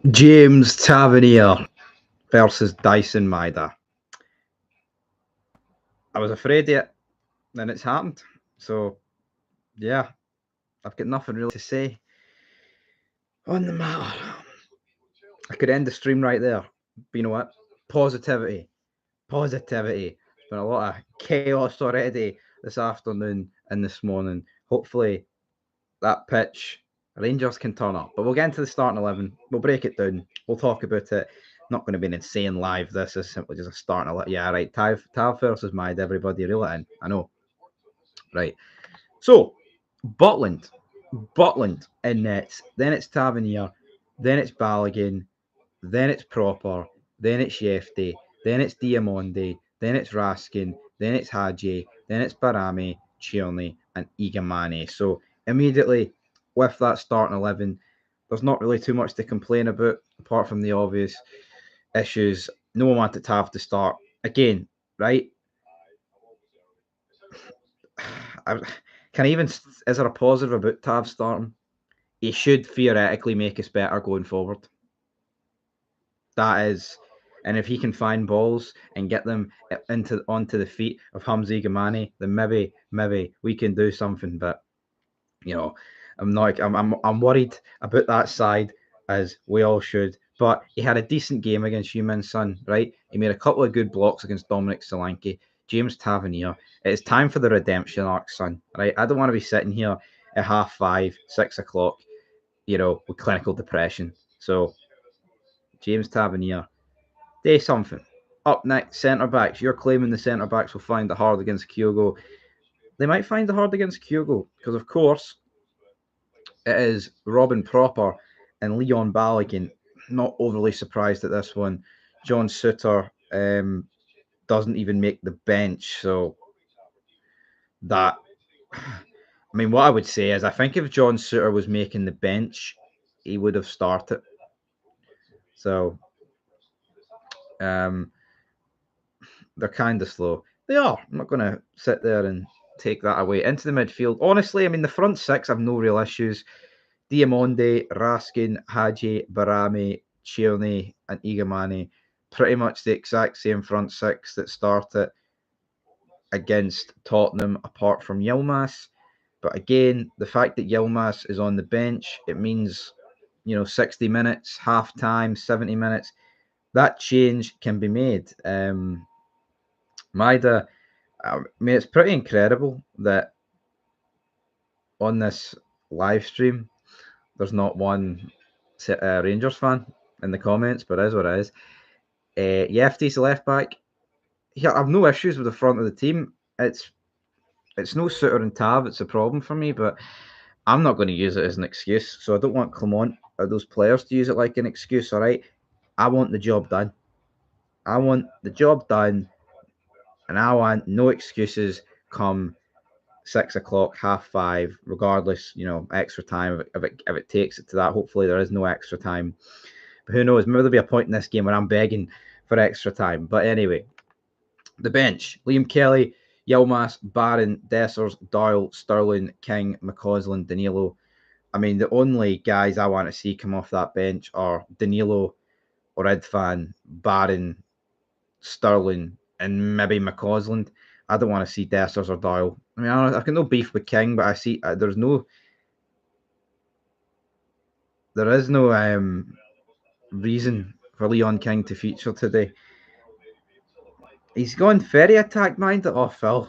James Tavernier versus Dyson Maeda. I was afraid of it, and it's happened. So, yeah, I've got nothing really to say on the matter. I could end the stream right there. But you know what? Positivity. Positivity. There's been a lot of chaos already this afternoon and this morning. Hopefully, that pitch, Rangers can turn up. But we'll get into the starting 11. We'll break it down. We'll talk about it. Not going to be an insane live. This is simply just a starting 11. Yeah, right. Tav versus Maeda. Everybody reel it in. I know. Right. So, Butland. Butland in nets. Then it's Tavernier. Then it's Balogun. Then it's Proper. Then it's Yefty. Then it's Diamonde. Then it's Raskin. Then it's Hadji. Then it's Barami, Tierney, and Igamane. So immediately with that starting 11, there's not really too much to complain about apart from the obvious issues. No one wanted Tav to start again, right? I, can I even is there a positive about Tav starting? He should theoretically make us better going forward. That is, and if he can find balls and get them into onto the feet of Hamza Gamani, then maybe we can do something. But you know, I'm worried about that side as we all should. But he had a decent game against Heung-min Son, right? He made a couple of good blocks against Dominic Solanke, James Tavernier. It's time for the redemption arc, son. Right? I don't want to be sitting here at 5:30, 6 o'clock, with clinical depression. So James Tavernier, do something. Up next, centre backs. You're claiming the centre backs will find it hard against Kyogo. They might find it hard against Kyogo because, of course, it is Robin Proper and Leon Balogun. Not overly surprised at this one. John Suter doesn't even make the bench, so that. I mean, what I would say is, I think if John Suter was making the bench, he would have started. So, um, they're kind of slow. They are. I'm not going to sit there and take that away. Into the midfield. Honestly, I mean, the front six have no real issues. Diamonde, Raskin, Hadji, Barami, Tierney, and Igamani. Pretty much the exact same front six that started against Tottenham, apart from Yilmaz. But again, the fact that Yilmaz is on the bench, it means, 60 minutes, half time, 70 minutes. That change can be made. Maeda, I mean, it's pretty incredible that on this live stream, there's not one Rangers fan in the comments, but it is what it is. Yefty's the left back. Yeah, I've no issues with the front of the team. It's no Suter and Tav. It's a problem for me, but I'm not going to use it as an excuse. So I don't want Clement or those players to use it like an excuse. All right, I want the job done. I want the job done, and I want no excuses come 6 o'clock, 5:30, regardless, extra time. If it takes it to that, hopefully there is no extra time. But who knows? Maybe there'll be a point in this game where I'm begging for extra time. But anyway, the bench: Liam Kelly, Yilmaz, Barron, Dessers, Doyle, Sterling, King, McCausland, Danilo. I mean, the only guys I want to see come off that bench are Danilo or Idfan, Barron, Sterling, and maybe McCausland. I don't want to see Dessers or Doyle. I mean, I've got no beef with King, but I see there is no reason for Leon King to feature today. He's gone very attack minded. Oh, Phil,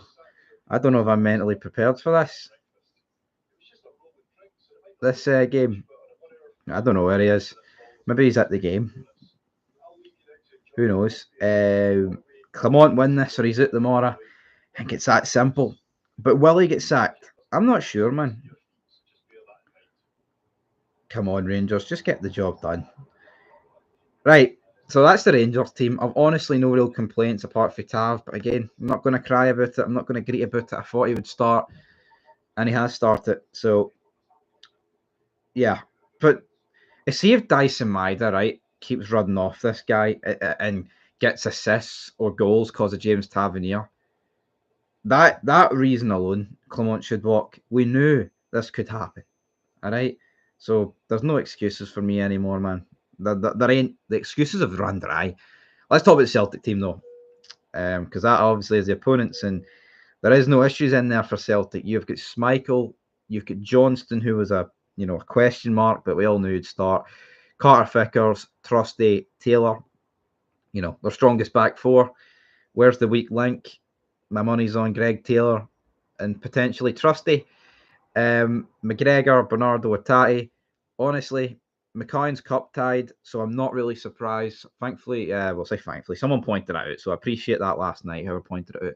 I don't know if I'm mentally prepared for this game. I don't know where he is. Maybe he's at the game. Who knows? Clement win this or he's out tomorrow. I think it's that simple. But will he get sacked? I'm not sure, man. Come on, Rangers, just get the job done. Right, so that's the Rangers team. I've honestly no real complaints apart from Tav, but again, I'm not going to cry about it. I'm not going to greet about it. I thought he would start, and he has started. So, yeah. But see if Dyson Maeda, right, keeps running off this guy and gets assists or goals because of James Tavernier. That reason alone, Clement should walk. We knew this could happen. All right. So there's no excuses for me anymore, man. There ain't the excuses have run dry. Let's talk about the Celtic team though, because that obviously is the opponents, and there is no issues in there for Celtic. You've got Schmeichel, you've got Johnston, who was a question mark, but we all knew he'd start. Carter Vickers, Trusty, Taylor, their strongest back four. Where's the weak link? My money's on Greg Taylor and potentially Trusty. McGregor, Bernardo Atati. Honestly, McCoy's cup tied, so I'm not really surprised. Thankfully, thankfully, someone pointed it out, so I appreciate that last night, whoever pointed it out.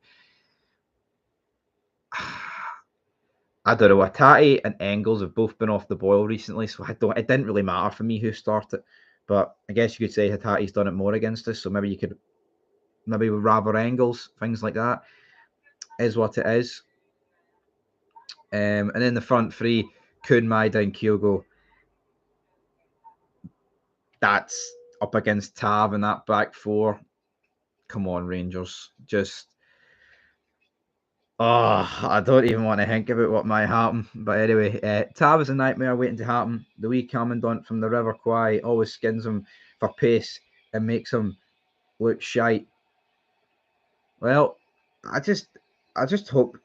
I don't know. Atati and Engels have both been off the boil recently, so it didn't really matter for me who started. But I guess you could say Hatati's done it more against us, so maybe rather Engels, things like that, is what it is. And then the front three, Kuhn, Maeda, and Kyogo. That's up against Tav and that back four. Come on, Rangers. I don't even want to think about what might happen. But anyway, Tav is a nightmare waiting to happen. The wee commandant from the River Kwai always skins him for pace and makes him look shite. Well, I just hope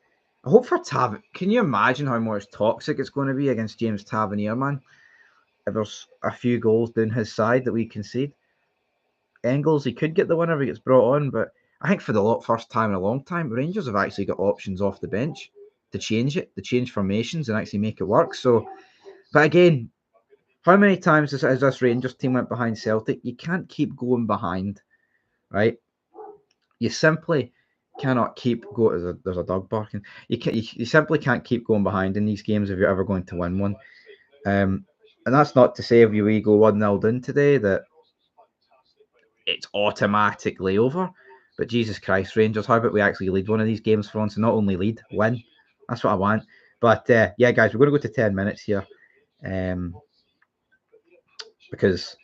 for Tav. Can you imagine how much toxic it's going to be against James Tavernier, man? If there's a few goals down his side that we concede. Engels, he could get the winner if he gets brought on, but I think for the first time in a long time, Rangers have actually got options off the bench to change formations and actually make it work. So, but again, how many times has this Rangers team went behind Celtic? You can't keep going behind, right? You simply cannot keep going. There's a dog barking. You simply can't keep going behind in these games if you're ever going to win one. And that's not to say if we go 1-0 down today that it's automatically over. But Jesus Christ, Rangers, how about we actually lead one of these games for once and not only lead, win? That's what I want. But yeah, guys, we're going to go to 10 minutes here. Because,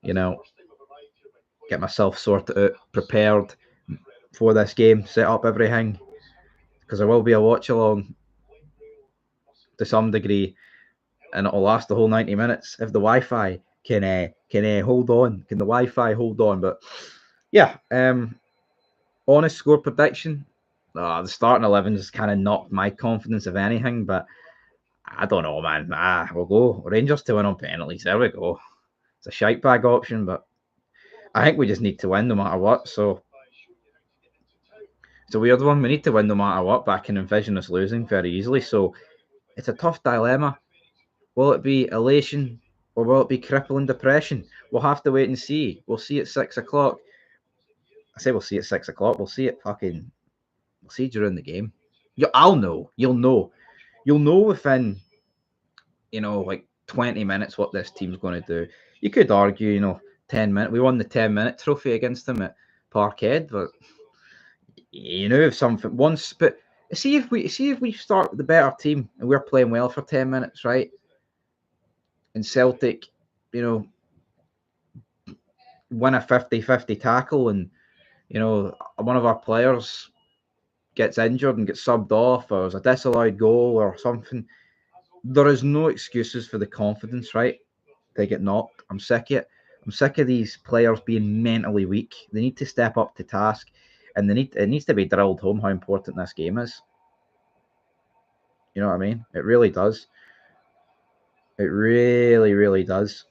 get myself sorted out, prepared for this game, set up everything. Because there will be a watch along to some degree, and it'll last the whole 90 minutes if the Wi-Fi can hold on. Can the Wi-Fi hold on? But yeah, honest score prediction. The starting 11 just kind of knocked my confidence of anything, but I don't know, man. We'll go Rangers to win on penalties. There we go. It's a shite bag option, but I think we just need to win no matter what. So it's a weird one. We need to win no matter what, but I can envision us losing very easily. So it's a tough dilemma. Will it be elation or will it be crippling depression? We'll have to wait and see. We'll see at 6 o'clock. I say we'll see at 6 o'clock. We'll see during the game. I'll know. You'll know. You'll know within, like 20 minutes what this team's going to do. You could argue, 10 minutes. We won the 10-minute trophy against them at Parkhead, but if something once. But see if we start with the better team and we're playing well for 10 minutes, right? And Celtic, win a 50-50 tackle and, one of our players gets injured and gets subbed off or there's a disallowed goal or something. There is no excuses for the confidence, right? They get knocked. I'm sick of it. I'm sick of these players being mentally weak. They need to step up to task and it needs to be drilled home how important this game is. You know what I mean? It really does. It really, really does.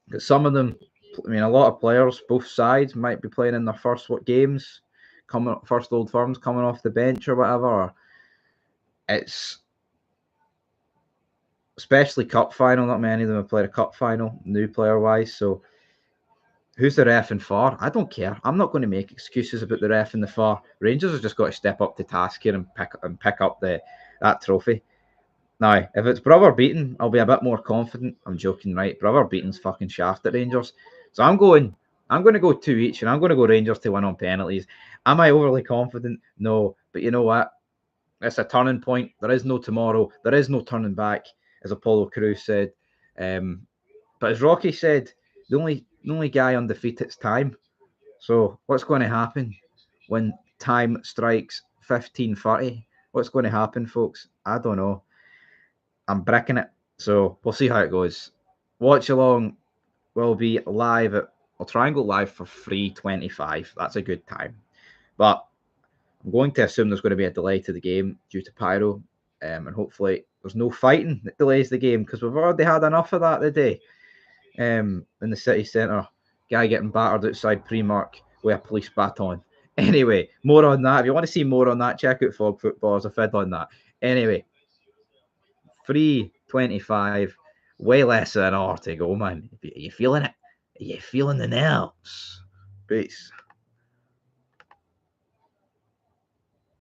But some of them, a lot of players, both sides, might be playing in their first games, first Old Firms coming off the bench or whatever. It's especially cup final. Not many of them have played a cup final, new player wise. So who's the ref in FAR? I don't care. I'm not going to make excuses about the ref in the FAR. Rangers have just got to step up to task here and pick up that trophy. Now, if it's Brother Beaton, I'll be a bit more confident. I'm joking, right? Brother Beaton's fucking shaft at Rangers. So I'm going to go 2 each, and I'm going to go Rangers to win on penalties. Am I overly confident? No. But you know what? It's a turning point. There is no tomorrow. There is no turning back, as Apollo Crews said. But as Rocky said, the only guy undefeated is time. So what's going to happen when time strikes 15:30? What's going to happen, folks? I don't know. I'm bricking it. So we'll see how it goes. Watch along will be live at. I'll try and go live for 3:25. That's a good time. But I'm going to assume there's going to be a delay to the game due to pyro, and hopefully there's no fighting that delays the game because we've already had enough of that today. In the city centre, guy getting battered outside Primark with a police baton. Anyway, more on that. If you want to see more on that, check out Fog Football. There's a vid on that. Anyway, 3:25, way less than an hour to go, man. Are you feeling it? Are you feeling the nerves? Peace.